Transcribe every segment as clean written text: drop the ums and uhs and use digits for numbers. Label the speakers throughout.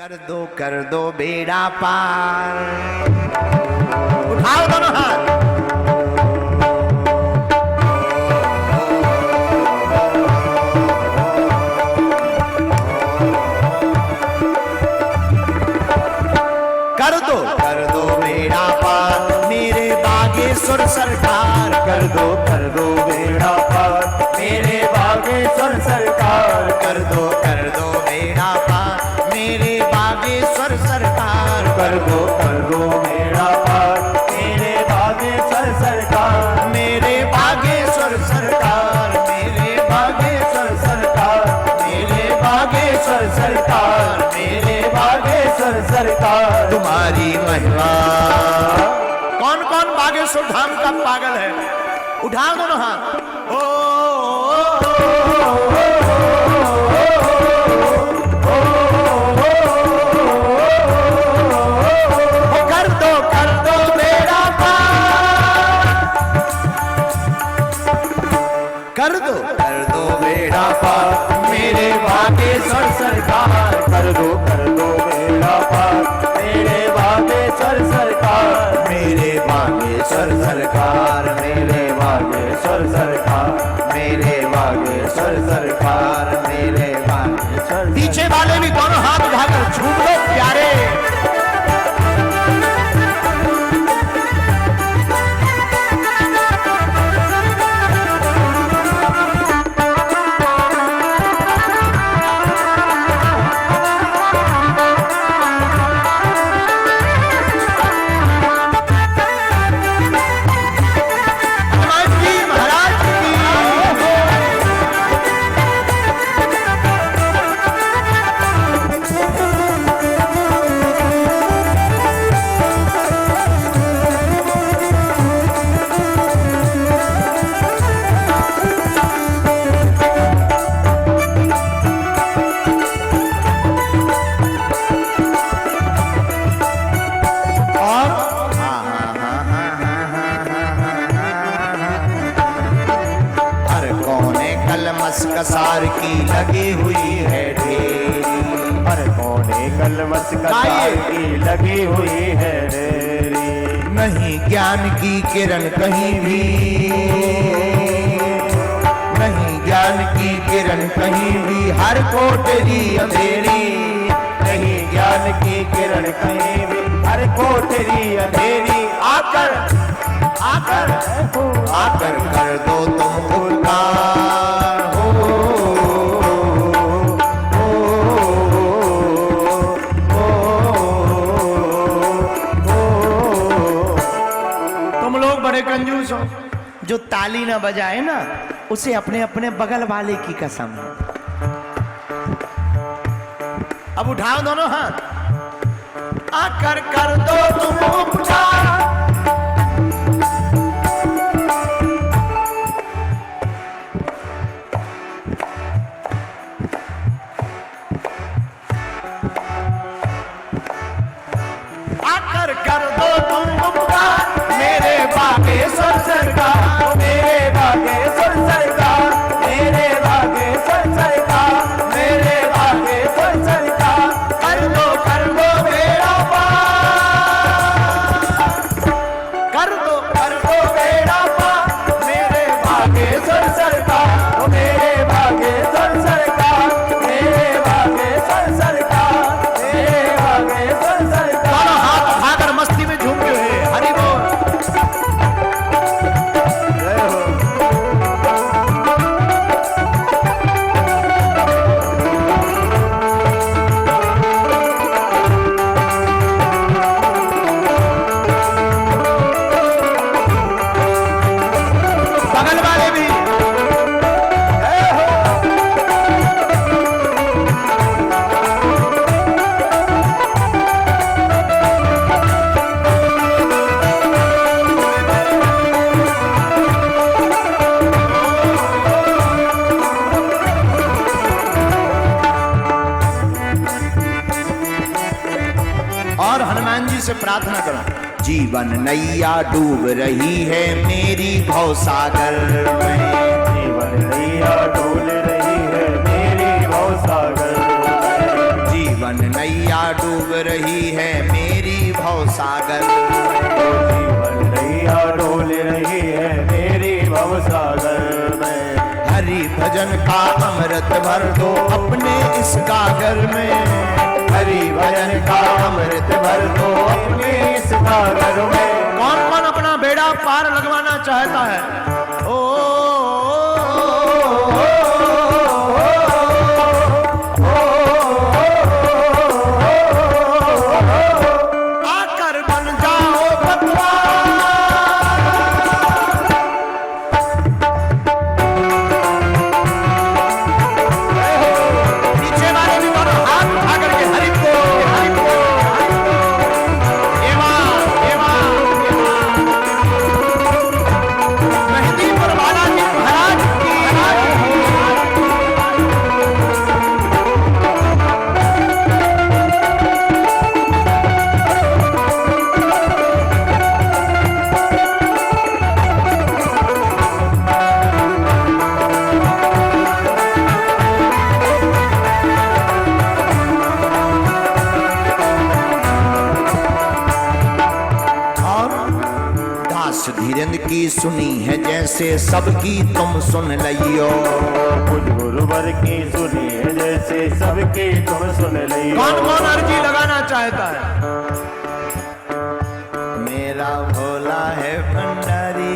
Speaker 1: कर दो बेड़ा पार। उठाओ दोनों हाथ। कर दो बेड़ा पार मेरे बागेश्वर सरकार। कर दो बेड़ा पार मेरे बागेश्वर सरकार। कर दो बेड़ा पार मेरे बागेश्वर सरकार। कर दो बेड़ा पार मेरे बागेश्वर सरकार। मेरे बागेश्वर सरकार मेरे बागेश्वर सरकार मेरे बागेश्वर सरकार मेरे बागेश्वर सरकार। तुम्हारी महिमा। कौन कौन बागेश्वर धाम का पागल है? उठाओ दोनों हाथ। कर दो बेड़ा पार। कर दो बेड़ा पार मेरे बागेश्वर सरकार। कर दो बेड़ा पार मेरे बागेश्वर सरकार। मेरे बागेश्वर सरकार मेरे बागेश्वर सरकार मेरे बागेश्वर सरकार मेरे बागेश्वर। पीछे वाले भी दोनों हाथ उठाकर झूम लो प्यारे। कसार की लगी हुई है ढेरी।
Speaker 2: हर कोने कलमस कसार की लगी हुई है ढेरी।
Speaker 1: नहीं ज्ञान की किरण कहीं भी। नहीं ज्ञान की किरण कहीं भी। हर कोठरी अंधेरी।
Speaker 2: नहीं ज्ञान की किरण कहीं भी। हर कोठरी अंधेरी।
Speaker 1: आकर आकर आकर कर दो तुम उद्धार। बड़े कंजूस हो। जो ताली ना बजाए ना उसे अपने अपने बगल वाले की कसम। अब उठाओ दोनों हाथ। आकर कर दो तुम उपकार। आकर कर दो तुम उपकार मेरे बागेश्वर सरकार मेरे बागेश्वर सरकार मेरे बागेश्वर सरकार मेरे बागेश्वर सरकार। कर दो बेड़ा पार। कर दो बेड़ा पार मेरे बागेश्वर सरकार मेरे बागेश्वर सरकार मेरे बागेश्वर सरकार मेरे बागेश्वर सरकार। हाथ उठाकर मस्ती में झूम के हरि बोल। बगल वाले भी। और हनुमान जी से प्रार्थना करो। जीवन नैया डूब रही है मेरी भवसागर में।
Speaker 2: जीवन नैया डूब रही है मेरी भवसागर।
Speaker 1: जीवन
Speaker 3: जीवन नैया डूब रही है मेरी भवसागर।
Speaker 2: जीवन नैया डोल रही है मेरी भवसागर में।
Speaker 3: हरि भजन का अमृत भर दो अपने इस गागर में।
Speaker 2: हरि भजन का अमृत भर दो अपने इस सागर में।
Speaker 1: कौन कौन अपना बेड़ा पार लगवाना चाहता है? आकर बन जाओ पतवार। पीछे वाले भी दोनों हाथ उठा करके हरि बोल, हरि बोल, हरि बोल। एवा, एवा, एवा। मेहंदीपुर बालाजी महाराज की, महाराज की।
Speaker 3: दास धीरेन्द्र की सुनी है जैसे सबकी तुम सुन लियो।
Speaker 2: कुछ गुरुवर की सुनी है जैसे सबकी तुम सुन लियो।
Speaker 1: कौन कौन अर्जी लगाना चाहता है?
Speaker 3: मेरा भोला है भंडारी।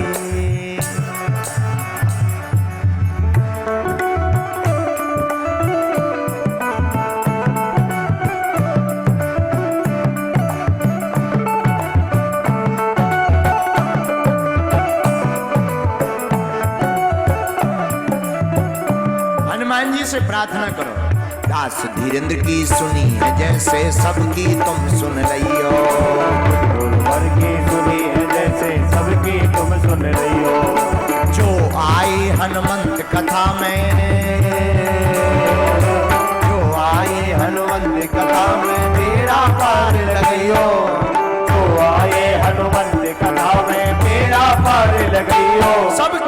Speaker 1: हनुमान जी से प्रार्थना करो।
Speaker 3: दास धीरेन्द्र की सुनी है जैसे सबकी तुम सुन लियो।
Speaker 2: गुरुवर की सुनी है जैसे सबकी तुम सुन लियो।
Speaker 3: जो आए हनुमंत कथा में, जो आए हनुमंत कथा में बेड़ा पार लगियो।
Speaker 2: जो आए हनुमंत कथा में बेड़ा पार लगियो।
Speaker 1: सब